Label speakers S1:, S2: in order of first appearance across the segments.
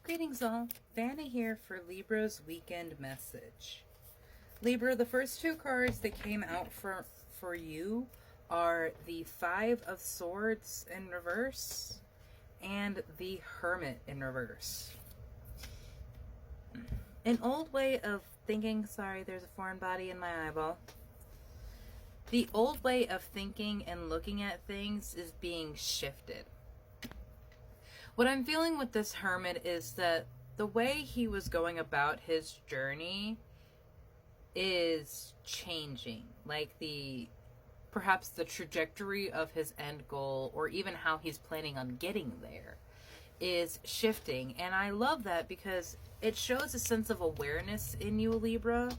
S1: Greetings all, Vanna here for Libra's weekend message. Libra, the first two cards that came out for you are the Five of Swords in reverse and the Hermit in reverse. An old way of thinking, sorry, there's a foreign body in my eyeball. The old way of thinking and looking at things is being shifted. What I'm feeling with this Hermit is that the way he was going about his journey is changing. Like perhaps the trajectory of his end goal, or even how he's planning on getting there, is shifting. And I love that because it shows a sense of awareness in you, Libra,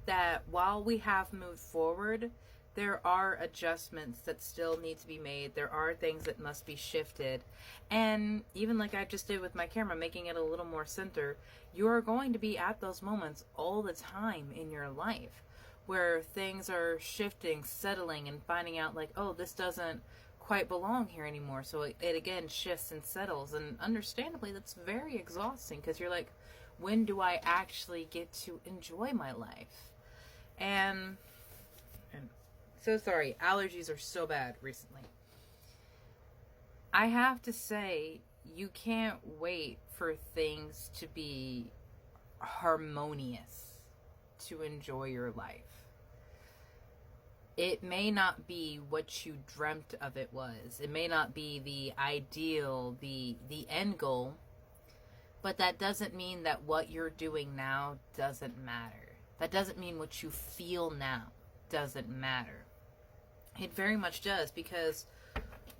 S1: that while we have moved forward, there are adjustments that still need to be made. There are things that must be shifted. And even like I just did with my camera, making it a little more center, you are going to be at those moments all the time in your life where things are shifting, settling, and finding out like, oh, this doesn't quite belong here anymore. So it again shifts and settles. And understandably, that's very exhausting because you're like, when do I actually get to enjoy my life? And so sorry, allergies are so bad recently. I have to say, you can't wait for things to be harmonious to enjoy your life. It may not be what you dreamt of it was. It may not be the ideal, the end goal, but that doesn't mean that what you're doing now doesn't matter. That doesn't mean what you feel now doesn't matter. It very much does, because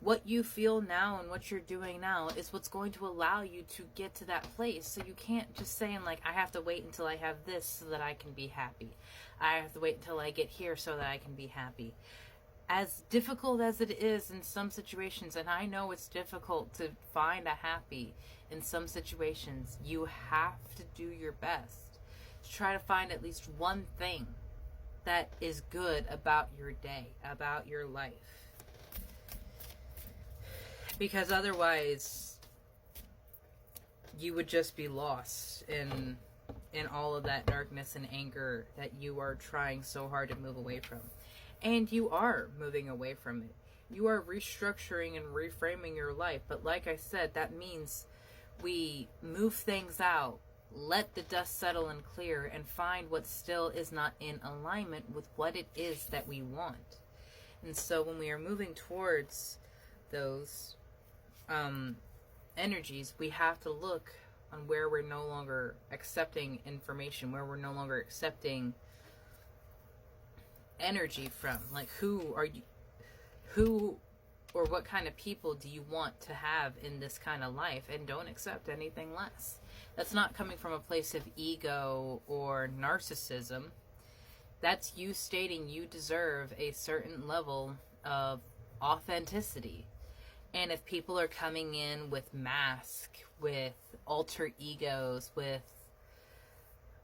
S1: what you feel now and what you're doing now is what's going to allow you to get to that place. So you can't just say, like, I have to wait until I have this so that I can be happy. I have to wait until I get here so that I can be happy. As difficult as it is in some situations, and I know it's difficult to find a happy in some situations, you have to do your best to try to find at least one thing that is good about your day, about your life. Because otherwise, you would just be lost in all of that darkness and anger that you are trying so hard to move away from. And you are moving away from it. You are restructuring and reframing your life. But like I said, that means we move things out, let the dust settle and clear, and find what still is not in alignment with what it is that we want. And so when we are moving towards those energies, we have to look on where we're no longer accepting information, where we're no longer accepting energy from. Like, who or what kind of people do you want to have in this kind of life, and don't accept anything less. That's not coming from a place of ego or narcissism. That's you stating you deserve a certain level of authenticity. And if people are coming in with masks, with alter egos, with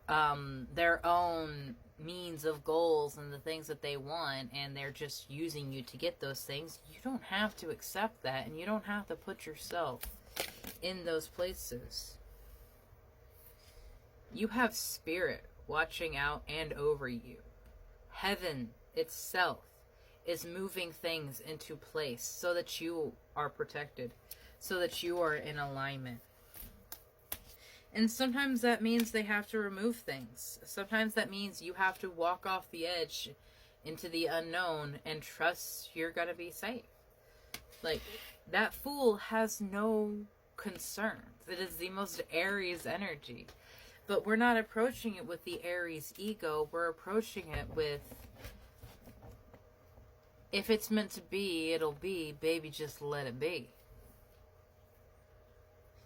S1: their own means of goals and the things that they want, and they're just using you to get those things, you don't have to accept that, and you don't have to put yourself in those places. You have spirit watching out and over you. Heaven itself is moving things into place so that you are protected, so that you are in alignment. And sometimes that means they have to remove things. Sometimes that means you have to walk off the edge into the unknown and trust you're going to be safe. Like, that Fool has no concerns. It is the most Aries energy. But we're not approaching it with the Aries ego. We're approaching it with, if it's meant to be, it'll be. Baby, just let it be.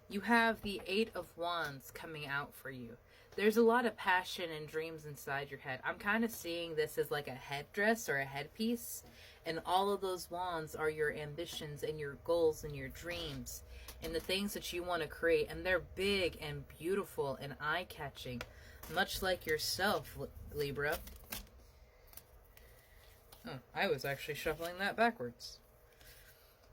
S1: You have the Eight of Wands coming out for you. There's a lot of passion and dreams inside your head. I'm kind of seeing this as like a headdress or a headpiece. And all of those wands are your ambitions and your goals and your dreams and the things that you want to create. And they're big and beautiful and eye-catching, much like yourself, Libra. Oh, I was actually shuffling that backwards.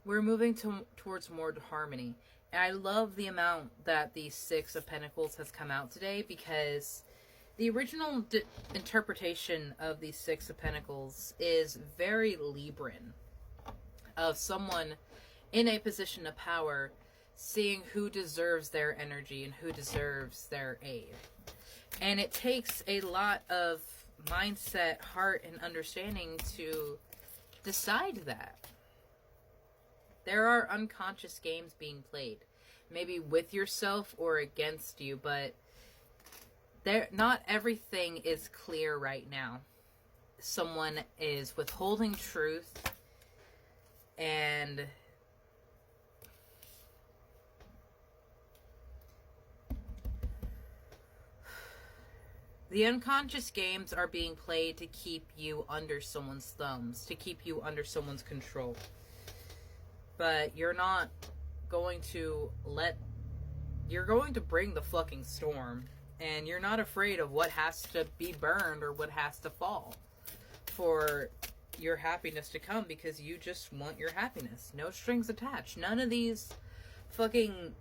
S1: We're moving towards more harmony. I love the amount that the Six of Pentacles has come out today, because the original interpretation of the Six of Pentacles is very Libran, of someone in a position of power seeing who deserves their energy and who deserves their aid. And it takes a lot of mindset, heart, and understanding to decide that. There are unconscious games being played, maybe with yourself or against you, but not everything is clear right now. Someone is withholding truth, and the unconscious games are being played to keep you under someone's thumbs, to keep you under someone's control. But you're not going to you're going to bring the fucking storm. And you're not afraid of what has to be burned or what has to fall for your happiness to come, because you just want your happiness. No strings attached. None of these fucking,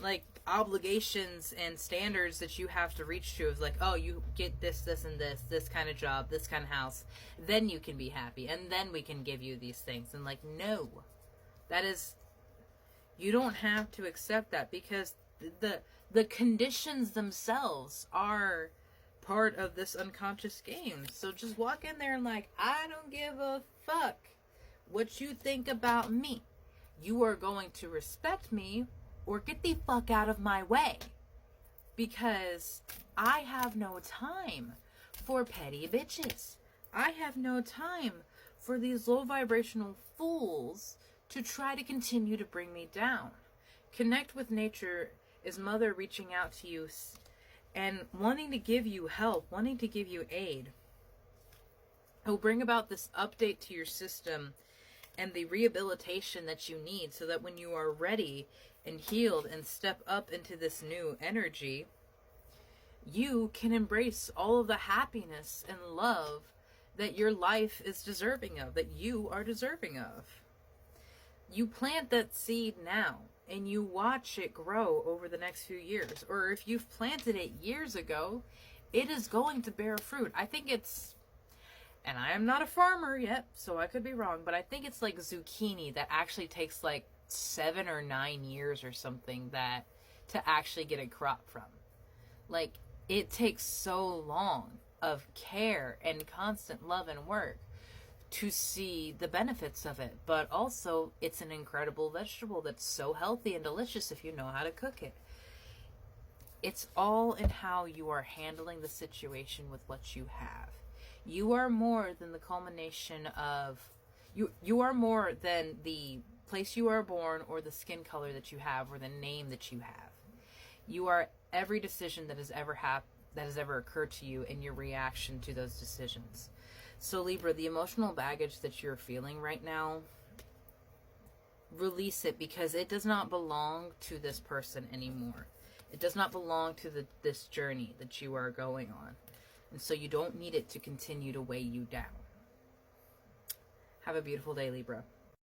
S1: like, obligations and standards that you have to reach to of like, oh, you get this, this, and this kind of job, this kind of house, then you can be happy, and then we can give you these things. And like, no. That is, you don't have to accept that, because the conditions themselves are part of this unconscious game. So just walk in there and like, I don't give a fuck what you think about me. You are going to respect me or get the fuck out of my way, because I have no time for petty bitches. I have no time for these low vibrational fools to try to continue to bring me down. Connect with nature is Mother reaching out to you and wanting to give you help, wanting to give you aid. It will bring about this update to your system and the rehabilitation that you need, so that when you are ready and healed and step up into this new energy, you can embrace all of the happiness and love that your life is deserving of, that you are deserving of. You plant that seed now, and you watch it grow over the next few years. Or if you've planted it years ago, it is going to bear fruit. I think it's, and I am not a farmer yet, so I could be wrong, but I think it's like zucchini that actually takes like 7 or 9 years or something that to actually get a crop from. Like, it takes so long of care and constant love and work to see the benefits of it. But also, it's an incredible vegetable that's so healthy and delicious if you know how to cook it. It's all in how you are handling the situation with what you have. You are more than the culmination of, you are more than the place you are born or the skin color that you have or the name that you have. You are every decision that has ever occurred to you and your reaction to those decisions. So Libra, the emotional baggage that you're feeling right now, release it, because it does not belong to this person anymore. It does not belong to this journey that you are going on. And so you don't need it to continue to weigh you down. Have a beautiful day, Libra.